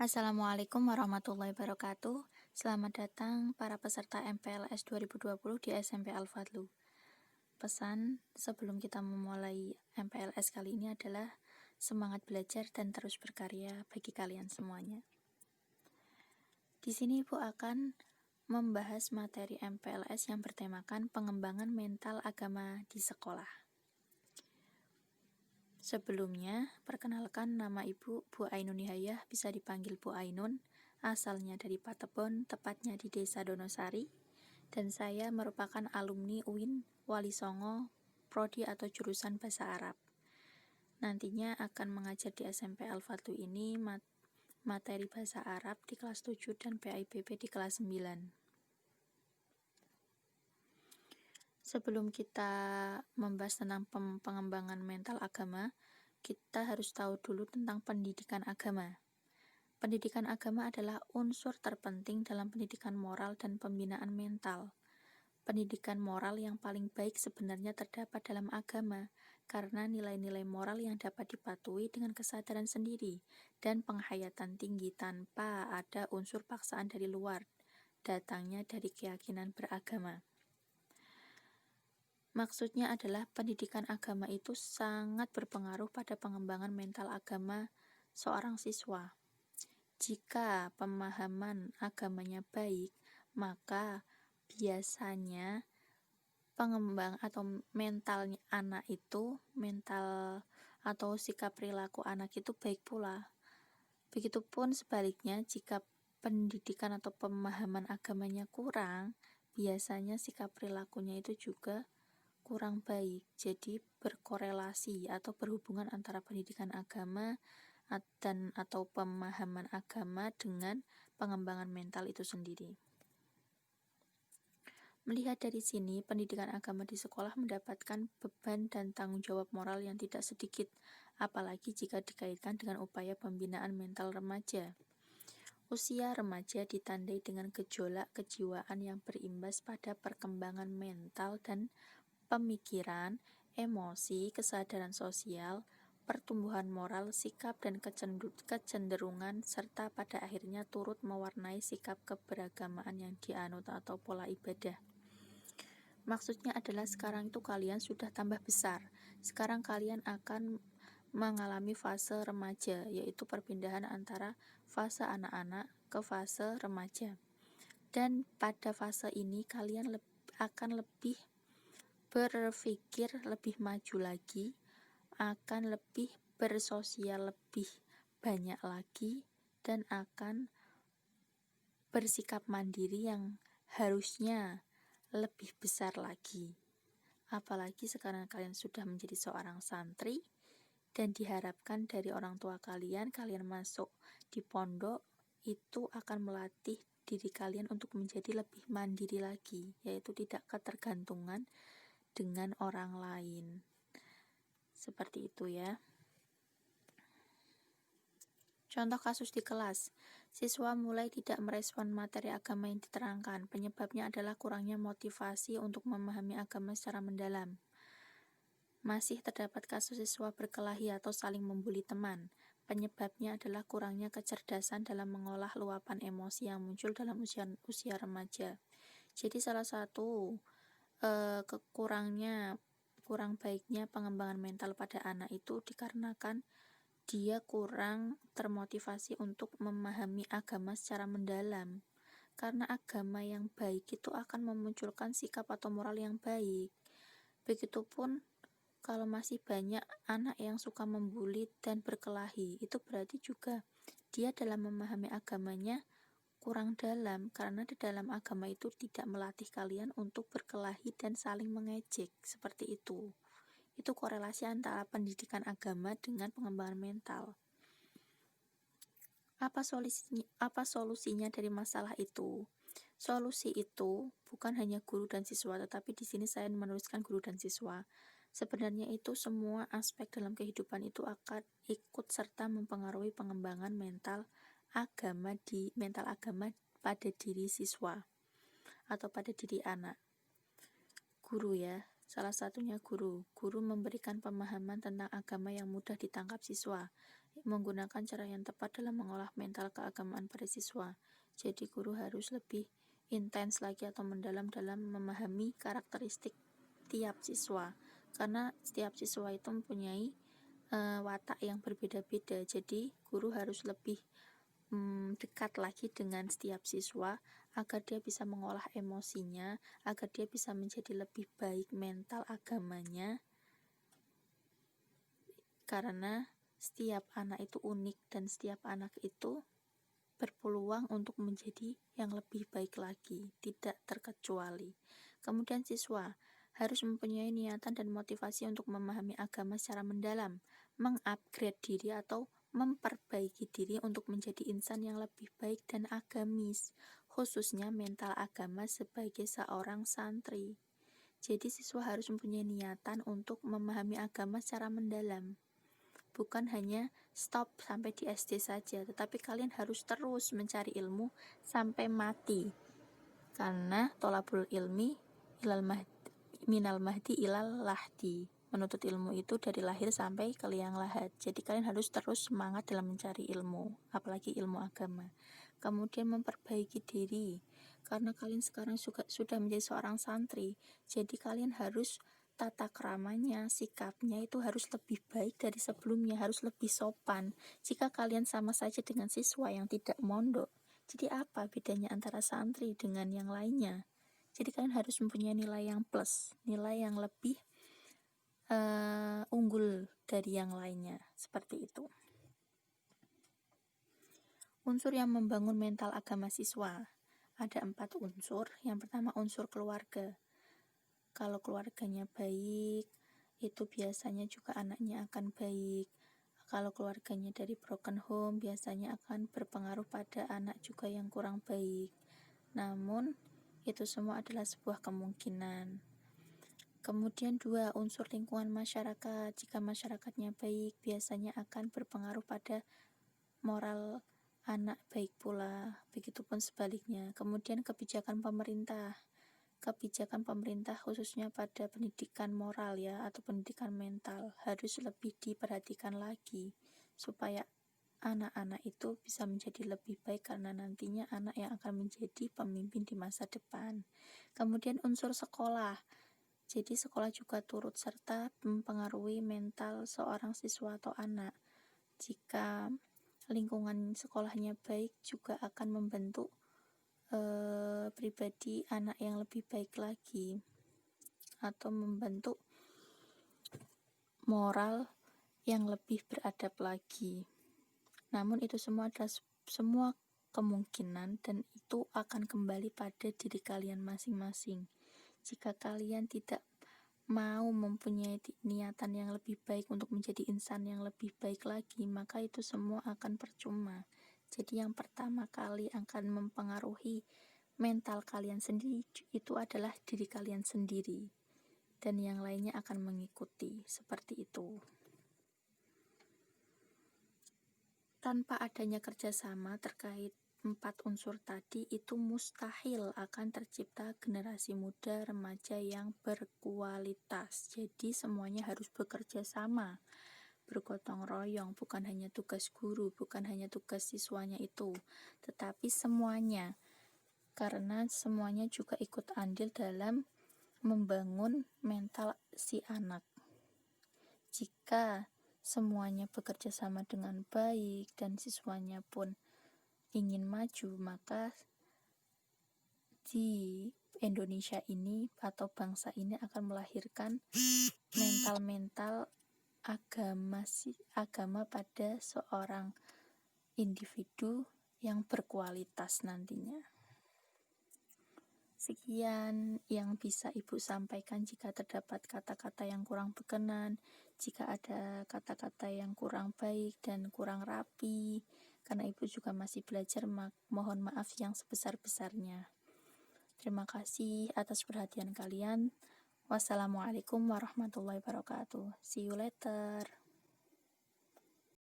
Assalamualaikum warahmatullahi wabarakatuh. Selamat datang para peserta MPLS 2020 di SMP Al-Fadlu. Pesan sebelum kita memulai MPLS kali ini adalah semangat belajar dan terus berkarya bagi kalian semuanya. Di sini Ibu akan membahas materi MPLS yang bertemakan pengembangan mental agama di sekolah. Sebelumnya, perkenalkan nama Ibu, Bu Ainun Nihayah, bisa dipanggil Bu Ainun, asalnya dari Patebon, tepatnya di Desa Donosari, dan saya merupakan alumni UIN Wali Songo, Prodi atau jurusan Bahasa Arab. Nantinya akan mengajar di SMP Al-Fadlu ini materi Bahasa Arab di kelas 7 dan PAIBB di kelas 9. Sebelum kita membahas tentang pengembangan mental agama, kita harus tahu dulu tentang pendidikan agama. Pendidikan agama adalah unsur terpenting dalam pendidikan moral dan pembinaan mental. Pendidikan moral yang paling baik sebenarnya terdapat dalam agama, karena nilai-nilai moral yang dapat dipatuhi dengan kesadaran sendiri dan penghayatan tinggi tanpa ada unsur paksaan dari luar, datangnya dari keyakinan beragama. Maksudnya adalah pendidikan agama itu sangat berpengaruh pada pengembangan mental agama seorang siswa. Jika pemahaman agamanya baik, maka biasanya pengembang atau mentalnya anak itu, mental atau sikap perilaku anak itu baik pula. Begitupun sebaliknya, jika pendidikan atau pemahaman agamanya kurang, biasanya sikap perilakunya itu juga kurang baik. Jadi berkorelasi atau berhubungan antara pendidikan agama dan atau pemahaman agama dengan pengembangan mental itu sendiri. Melihat dari sini, pendidikan agama di sekolah mendapatkan beban dan tanggung jawab moral yang tidak sedikit, apalagi jika dikaitkan dengan upaya pembinaan mental remaja. Usia remaja ditandai dengan gejolak kejiwaan yang berimbas pada perkembangan mental dan pemikiran, emosi, kesadaran sosial, pertumbuhan moral, sikap, dan kecenderungan, serta pada akhirnya turut mewarnai sikap keberagamaan yang dianut atau pola ibadah. Maksudnya adalah sekarang itu kalian sudah tambah besar. Sekarang kalian akan mengalami fase remaja, yaitu perpindahan antara fase anak-anak ke fase remaja. Dan pada fase ini kalian akan lebih berpikir lebih maju lagi, akan lebih bersosial lebih banyak lagi, dan akan bersikap mandiri yang harusnya lebih besar lagi. Apalagi sekarang kalian sudah menjadi seorang santri dan diharapkan dari orang tua kalian masuk di pondok itu akan melatih diri kalian untuk menjadi lebih mandiri lagi, yaitu tidak ketergantungan dengan orang lain. Seperti itu ya. Contoh kasus di kelas, siswa mulai tidak merespon materi agama yang diterangkan. Penyebabnya adalah kurangnya motivasi untuk memahami agama secara mendalam. Masih terdapat kasus siswa berkelahi atau saling membuli teman. Penyebabnya adalah kurangnya kecerdasan dalam mengolah luapan emosi yang muncul dalam usia remaja. Jadi salah satu kurang baiknya pengembangan mental pada anak itu dikarenakan dia kurang termotivasi untuk memahami agama secara mendalam. Karena agama yang baik itu akan memunculkan sikap atau moral yang baik. Begitupun kalau masih banyak anak yang suka membuli dan berkelahi, itu berarti juga dia dalam memahami agamanya kurang dalam, karena di dalam agama itu tidak melatih kalian untuk berkelahi dan saling mengejek, seperti itu. Itu korelasi antara pendidikan agama dengan pengembangan mental. Apa solusinya dari masalah itu? Solusi itu bukan hanya guru dan siswa, tetapi di sini saya menuliskan guru dan siswa. Sebenarnya itu semua aspek dalam kehidupan itu akan ikut serta mempengaruhi pengembangan mental agama pada diri siswa atau pada diri anak. Guru ya, salah satunya guru. Guru memberikan pemahaman tentang agama yang mudah ditangkap siswa. menggunakan cara yang tepat dalam mengolah mental keagamaan pada siswa. Jadi guru harus lebih intens lagi atau mendalam dalam memahami karakteristik tiap siswa, karena setiap siswa itu mempunyai watak yang berbeda-beda. Jadi guru harus lebih dekat lagi dengan setiap siswa agar dia bisa mengolah emosinya, agar dia bisa menjadi lebih baik mental agamanya, karena setiap anak itu unik dan setiap anak itu berpeluang untuk menjadi yang lebih baik lagi, tidak terkecuali. Kemudian siswa harus mempunyai niatan dan motivasi untuk memahami agama secara mendalam, mengupgrade diri atau memperbaiki diri untuk menjadi insan yang lebih baik dan agamis, khususnya mental agama sebagai seorang santri. Jadi siswa harus mempunyai niatan untuk memahami agama secara mendalam. Bukan hanya stop sampai di SD saja, tetapi kalian harus terus mencari ilmu sampai mati. Karena tolabul ilmi minal mahdi ilal lahdi. Menuntut ilmu itu dari lahir sampai ke liang lahat. Jadi kalian harus terus semangat dalam mencari ilmu, apalagi ilmu agama. Kemudian memperbaiki diri, karena kalian sekarang sudah menjadi seorang santri. Jadi kalian harus tata keramanya, sikapnya itu harus lebih baik dari sebelumnya, harus lebih sopan. Jika kalian sama saja dengan siswa yang tidak mondok, jadi apa bedanya antara santri dengan yang lainnya? Jadi kalian harus mempunyai nilai yang plus, nilai yang lebih unggul dari yang lainnya, seperti itu. Unsur yang membangun mental agama siswa. Ada 4 unsur. Yang pertama unsur keluarga. Kalau keluarganya baik, itu biasanya juga anaknya akan baik. Kalau keluarganya dari broken home, biasanya akan berpengaruh pada anak juga yang kurang baik. Namun, itu semua adalah sebuah kemungkinan. Kemudian 2, unsur lingkungan masyarakat. Jika masyarakatnya baik, biasanya akan berpengaruh pada moral anak baik pula. Begitupun sebaliknya. Kemudian kebijakan pemerintah. Kebijakan pemerintah khususnya pada pendidikan moral ya, atau pendidikan mental harus lebih diperhatikan lagi supaya anak-anak itu bisa menjadi lebih baik, karena nantinya anak yang akan menjadi pemimpin di masa depan. Kemudian unsur sekolah. Jadi sekolah juga turut serta mempengaruhi mental seorang siswa atau anak. Jika lingkungan sekolahnya baik, juga akan membentuk pribadi anak yang lebih baik lagi, atau membentuk moral yang lebih beradab lagi. Namun itu semua adalah semua kemungkinan, dan itu akan kembali pada diri kalian masing-masing. Jika kalian tidak mau mempunyai niatan yang lebih baik untuk menjadi insan yang lebih baik lagi, maka itu semua akan percuma. Jadi yang pertama kali akan mempengaruhi mental kalian sendiri itu adalah diri kalian sendiri, dan yang lainnya akan mengikuti, seperti itu. Tanpa adanya kerjasama terkait 4 unsur tadi, itu mustahil akan tercipta generasi muda remaja yang berkualitas. Jadi semuanya harus bekerja sama, bergotong royong, bukan hanya tugas guru, bukan hanya tugas siswanya itu, tetapi semuanya, karena semuanya juga ikut andil dalam membangun mental si anak. Jika semuanya bekerja sama dengan baik dan siswanya pun ingin maju, maka di Indonesia ini atau bangsa ini akan melahirkan mental-mental agama pada seorang individu yang berkualitas nantinya. Sekian yang bisa Ibu sampaikan. Jika terdapat kata-kata yang kurang berkenan, jika ada kata-kata yang kurang baik dan kurang rapi, karena Ibu juga masih belajar, mohon maaf yang sebesar-besarnya. Terima kasih atas perhatian kalian. Wassalamualaikum warahmatullahi wabarakatuh. See you later.